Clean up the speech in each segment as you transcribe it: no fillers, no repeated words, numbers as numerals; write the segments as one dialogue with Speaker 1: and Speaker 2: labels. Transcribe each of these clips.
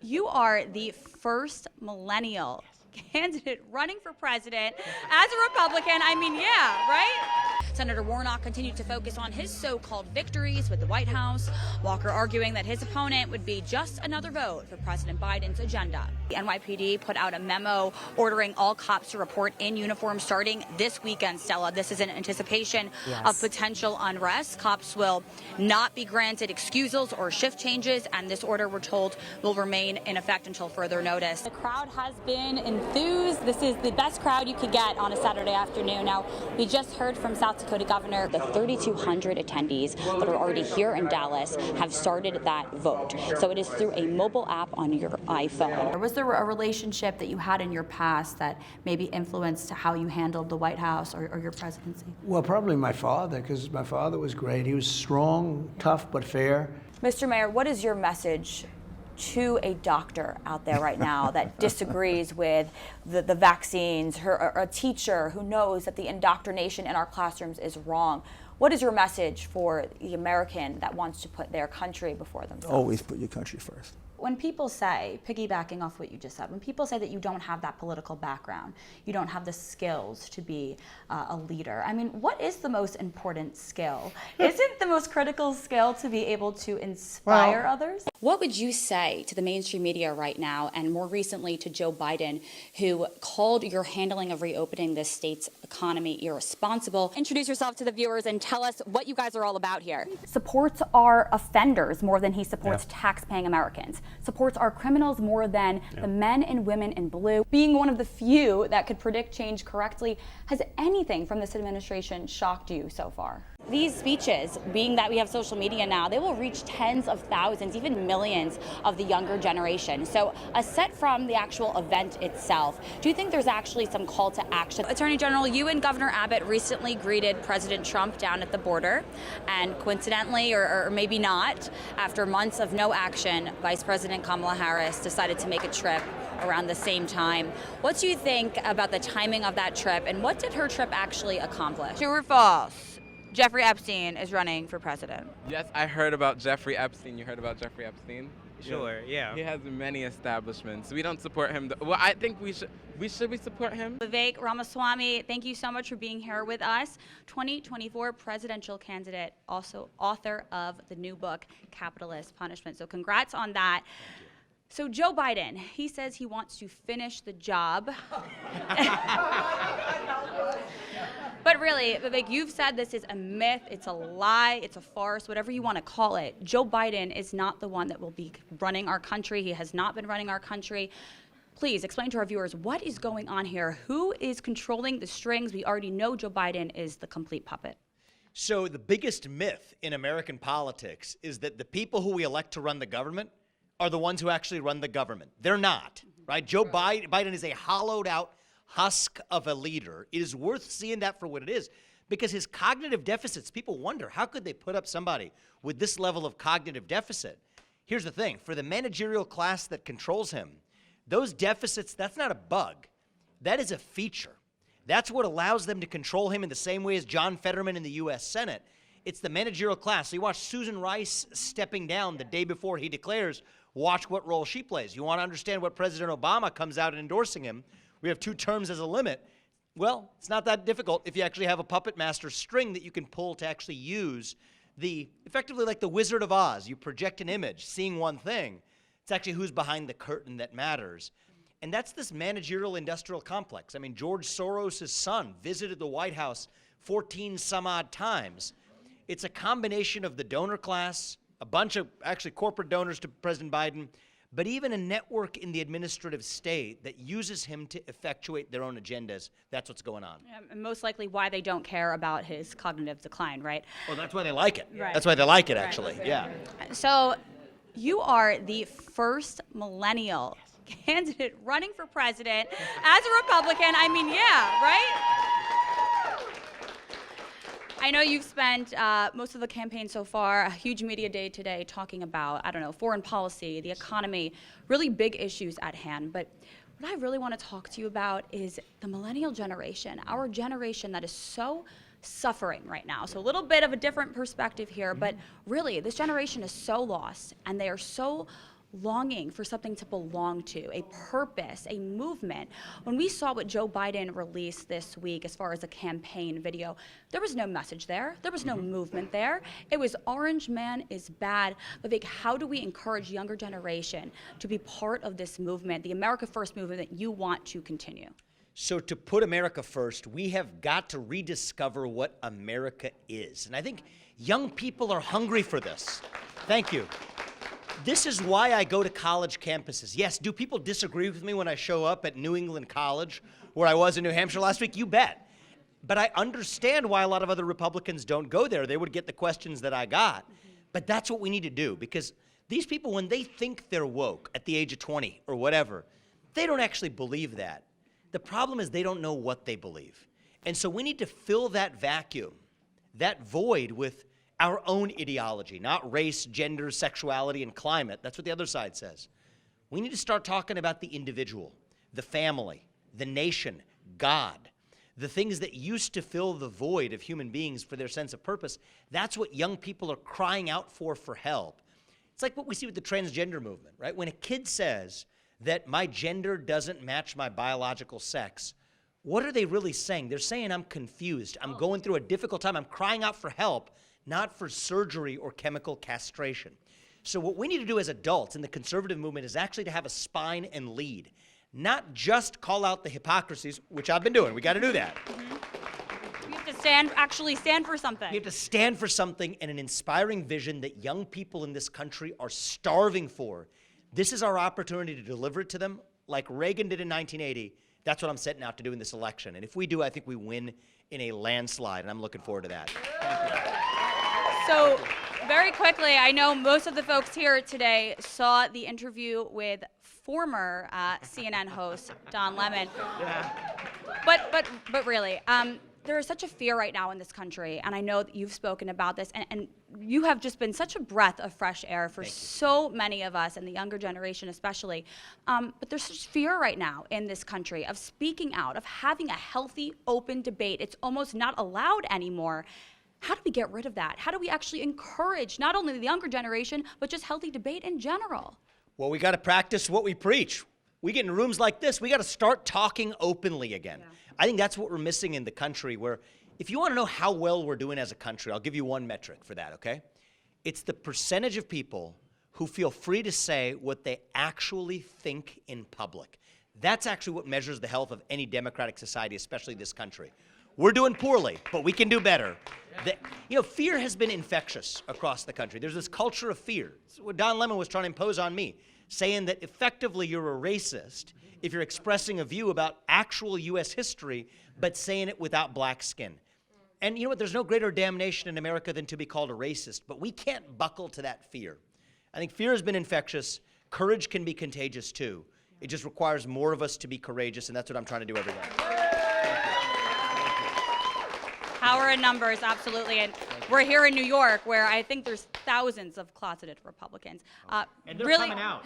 Speaker 1: You are the first millennial candidate running for president as a Republican. I mean, yeah, right? Senator Warnock continued to focus on his so-called victories with the White House, Walker arguing that his opponent would be just another vote for President Biden's agenda. The NYPD put out a memo ordering all cops to report in uniform starting this weekend, Stella. This is in anticipation of potential unrest. Cops will not be granted excusals or shift changes, and this order, we're told, will remain in effect until further notice. The crowd has been enthused. This is the best crowd you could get on a Saturday afternoon. Now, we just heard from South Dakota Governor. The 3,200 attendees that are already here in Dallas have started that vote. So it is through a mobile app on your iPhone. Was there a relationship that you had in your past that maybe influenced how you handled the White House or your presidency?
Speaker 2: Well, probably my father, because my father was great. He was strong, tough, but fair.
Speaker 1: Mr. Mayor, what is your message to a doctor out there right now that disagrees with the vaccines, or a teacher who knows that the indoctrination in our classrooms is wrong? What is your message for the American that wants to put their country before themselves?
Speaker 3: Always put your country first.
Speaker 1: When people say, piggybacking off what you just said, when people say that you don't have that political background, you don't have the skills to be a leader, I mean, what is the most important skill? Isn't the most critical skill to be able to inspire others? What would you say to the mainstream media right now, and more recently to Joe Biden, who called your handling of reopening this state's economy irresponsible? Introduce yourself to the viewers and tell us what you guys are all about here. Supports our offenders more than he supports tax-paying Americans. Supports our criminals more than the men and women in blue. Being one of the few that could predict change correctly, has anything from this administration shocked you so far? These speeches, being that we have social media now, they will reach tens of thousands, even millions of the younger generation. So aside from the actual event itself, do you think there's actually some call to action? Attorney General, you and Governor Abbott recently greeted President Trump down at the border, and coincidentally, or maybe not, after months of no action, Vice President Kamala Harris decided to make a trip around the same time. What do you think about the timing of that trip, and what did her trip actually accomplish? True or false? Jeffrey Epstein is running for president.
Speaker 4: Yes, I heard about Jeffrey Epstein. You heard about Jeffrey Epstein?
Speaker 5: Sure, yeah.
Speaker 4: He has many establishments. We don't support him. Well, I think we should. We support him?
Speaker 1: Vivek Ramaswamy, thank you so much for being here with us. 2024 presidential candidate, also author of the new book, Capitalist Punishment. So congrats on that. So Joe Biden, he says he wants to finish the job. But really, Vivek, you've said this is a myth, it's a lie, it's a farce, whatever you want to call it. Joe Biden is not the one that will be running our country. He has not been running our country. Please explain to our viewers what is going on here. Who is controlling the strings? We already know Joe Biden is the complete puppet.
Speaker 5: So the biggest myth in American politics is that the people who we elect to run the government are the ones who actually run the government. They're not, right? Joe Biden is a hollowed out husk of a leader. It is worth seeing that for what it is, because his cognitive deficits, people wonder, how could they put up somebody with this level of cognitive deficit? Here's the thing, for the managerial class that controls him, those deficits, that's not a bug. That is a feature. That's what allows them to control him in the same way as John Fetterman in the U.S. Senate. It's the managerial class. So you watch Susan Rice stepping down the day before he declares, watch what role she plays. You want to understand what President Obama comes out and endorsing him. We have 2 terms as a limit. Well, it's not that difficult if you actually have a puppet master string that you can pull to actually use effectively like the Wizard of Oz. You project an image, seeing one thing. It's actually who's behind the curtain that matters. And that's this managerial industrial complex. I mean, George Soros' son visited the White House 14 some odd times. It's a combination of the donor class, a bunch of actually corporate donors to President Biden, but even a network in the administrative state that uses him to effectuate their own agendas. That's what's going on.
Speaker 1: And most likely why they don't care about his cognitive decline, right?
Speaker 5: Well, that's why they like it.
Speaker 1: Right.
Speaker 5: That's why they like it, actually.
Speaker 1: Right.
Speaker 5: Yeah.
Speaker 1: So you are the first millennial candidate running for president as a Republican. I mean, yeah, right? I know you've spent most of the campaign so far, a huge media day today, talking about, I don't know, foreign policy, the economy, really big issues at hand. But what I really want to talk to you about is the millennial generation, our generation that is so suffering right now. So a little bit of a different perspective here, but really this generation is so lost, and they are so longing for something to belong to, a purpose, a movement. When we saw what Joe Biden released this week as far as a campaign video, there was no message there. There was no movement there. It was Orange Man is bad. Vivek, how do we encourage younger generation to be part of this movement, the America First movement that you want to continue?
Speaker 5: So to put America first, we have got to rediscover what America is. And I think young people are hungry for this. Thank you. This is why I go to college campuses. Yes, do people disagree with me when I show up at New England College, where I was in New Hampshire last week? You bet. But I understand why a lot of other Republicans don't go there. They would get the questions that I got. But that's what we need to do, because these people, when they think they're woke at the age of 20 or whatever, they don't actually believe that. The problem is they don't know what they believe. And so we need to fill that vacuum, that void, with our own ideology, not race, gender, sexuality, and climate. That's what the other side says. We need to start talking about the individual, the family, the nation, God, the things that used to fill the void of human beings for their sense of purpose. That's what young people are crying out for help. It's like what we see with the transgender movement, right? When a kid says that my gender doesn't match my biological sex, what are they really saying? They're saying, I'm confused. I'm going through a difficult time. I'm crying out for help, not for surgery or chemical castration. So what we need to do as adults in the conservative movement is actually to have a spine and lead, not just call out the hypocrisies, which I've been doing. We got to do that.
Speaker 1: You have to actually stand for something.
Speaker 5: You have to stand for something and an inspiring vision that young people in this country are starving for. This is our opportunity to deliver it to them like Reagan did in 1980. That's what I'm setting out to do in this election. And if we do, I think we win in a landslide, and I'm looking forward to that.
Speaker 1: So, very quickly, I know most of the folks here today saw the interview with former CNN host Don Lemon. But really, there is such a fear right now in this country, and I know that you've spoken about this, and you have just been such a breath of fresh air for so many of us, and the younger generation especially. But there's such fear right now in this country of speaking out, of having a healthy, open debate. It's almost not allowed anymore. How do we get rid of that? How do we actually encourage not only the younger generation, but just healthy debate in general?
Speaker 5: Well, we got to practice what we preach. We get in rooms like this, we got to start talking openly again. Yeah. I think that's what we're missing in the country, where if you want to know how well we're doing as a country, I'll give you one metric for that, okay? It's the percentage of people who feel free to say what they actually think in public. That's actually what measures the health of any democratic society, especially this country. We're doing poorly, but we can do better. Fear has been infectious across the country. There's this culture of fear. It's what Don Lemon was trying to impose on me, saying that effectively you're a racist if you're expressing a view about actual U.S. history, but saying it without black skin. And you know what? There's no greater damnation in America than to be called a racist, but we can't buckle to that fear. I think fear has been infectious. Courage can be contagious too. It just requires more of us to be courageous, and that's what I'm trying to do every day.
Speaker 1: Power in numbers, absolutely. And we're here in New York, where I think there's thousands of closeted Republicans.
Speaker 5: And they're coming out.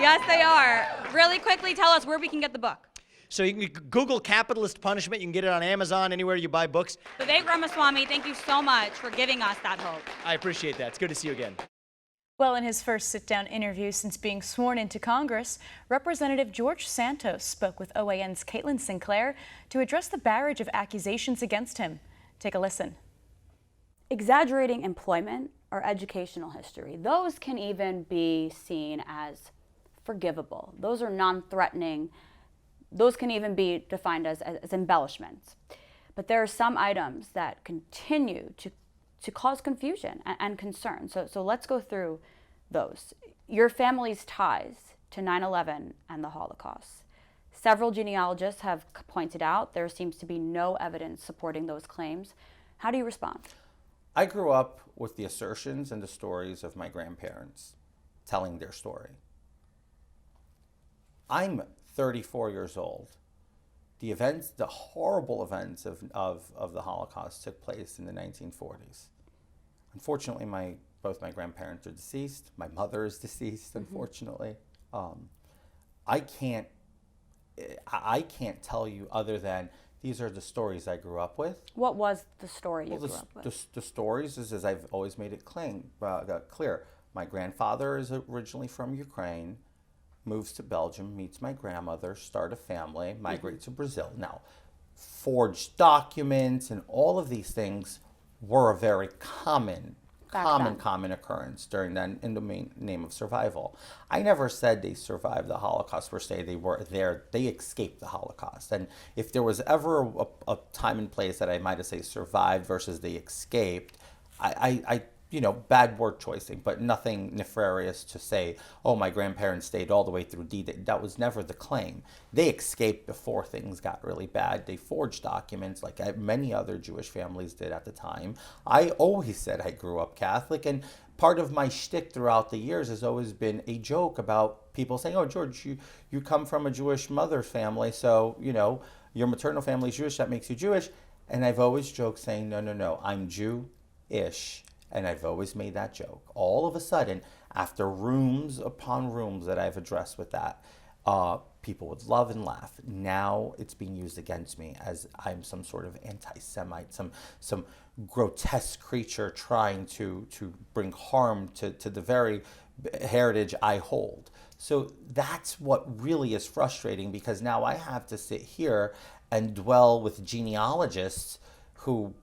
Speaker 1: Yes, they are. Really quickly, tell us where we can get the book.
Speaker 5: So you can Google Capitalist Punishment. You can get it on Amazon, anywhere you buy books.
Speaker 1: Vivek Ramaswamy, thank you so much for giving us that hope.
Speaker 5: I appreciate that. It's good to see you again.
Speaker 3: Well, in his first sit-down interview since being sworn into Congress, Representative George Santos spoke with OAN's Caitlin Sinclair to address the barrage of accusations against him. Take a listen.
Speaker 1: Exaggerating employment or educational history, those can even be seen as forgivable. Those are non-threatening. Those can even be defined as embellishments. But there are some items that continue to cause confusion and concern. So let's go through those. Your family's ties to 9/11 and the Holocaust. Several genealogists have pointed out there seems to be no evidence supporting those claims. How do you respond?
Speaker 6: I grew up with the assertions and the stories of my grandparents telling their story. I'm 34 years old. The horrible events of the Holocaust took place in the 1940s. Unfortunately, both my grandparents are deceased. My mother is deceased, unfortunately. I can't tell you other than these are the stories I grew up with.
Speaker 1: What was the story you grew up with?
Speaker 6: The stories is, as I've always made it clear, My grandfather is originally from Ukraine, moves to Belgium, meets my grandmother, start a family, migrate to Brazil. Now, forged documents and all of these things were a very common occurrence during that, in the name of survival. I never said they survived the Holocaust per se. They were there. They escaped the Holocaust. And if there was ever a time and place that I might have said survived versus they escaped, I bad word choicing, but nothing nefarious to say, oh, my grandparents stayed all the way through D-Day. That was never the claim. They escaped before things got really bad. They forged documents like many other Jewish families did at the time. I always said I grew up Catholic, and part of my shtick throughout the years has always been a joke about people saying, oh, George, you come from a Jewish mother's family, so, your maternal family is Jewish, that makes you Jewish. And I've always joked saying, no, I'm Jew-ish. And I've always made that joke. All of a sudden, after rooms upon rooms that I've addressed with that, people would love and laugh. Now it's being used against me as I'm some sort of anti-Semite, some grotesque creature trying to bring harm to the very heritage I hold. So that's what really is frustrating, because now I have to sit here and dwell with genealogists who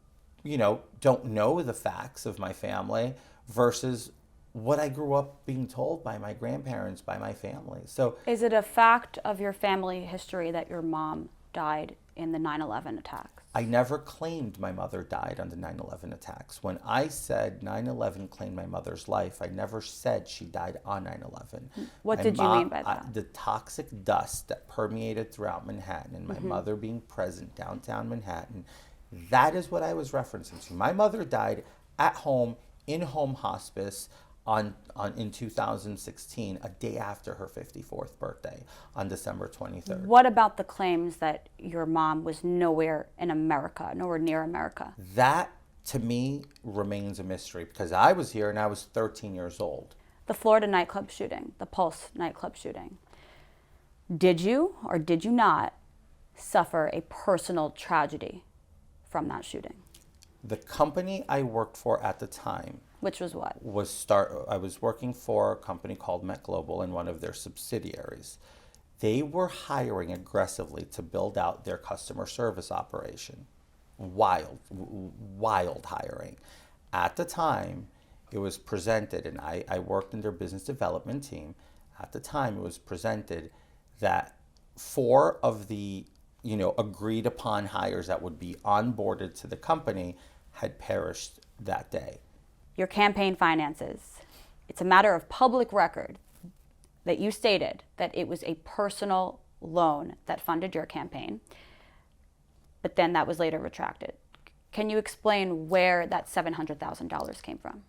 Speaker 6: don't know the facts of my family versus what I grew up being told by my grandparents, by my family. So
Speaker 1: is it a fact of your family history that your mom died in the 9/11 attacks?
Speaker 6: I never claimed my mother died on the 9/11 attacks. When I said 9/11 claimed my mother's life, I never said she died on 9/11.
Speaker 1: What did you mean by that?
Speaker 6: The toxic dust that permeated throughout Manhattan and my mother being present downtown Manhattan, that is what I was referencing to. My mother died at home, in home hospice in 2016, a day after her 54th birthday, on December 23rd.
Speaker 1: What about the claims that your mom was nowhere in America, nowhere near America?
Speaker 6: That, to me, remains a mystery, because I was here and I was 13 years old.
Speaker 1: The Florida nightclub shooting, the Pulse nightclub shooting. Did you or did you not suffer a personal tragedy from that shooting?
Speaker 6: The company I worked for at the time,
Speaker 1: which was what?
Speaker 6: I was working for a company called Met Global and one of their subsidiaries. They were hiring aggressively to build out their customer service operation. Wild hiring. At the time, it was presented, and I worked in their business development team. At the time, it was presented that 4 of the agreed upon hires that would be onboarded to the company had perished that day.
Speaker 1: Your campaign finances. It's a matter of public record that you stated that it was a personal loan that funded your campaign, but then that was later retracted. Can you explain where that $700,000 came from?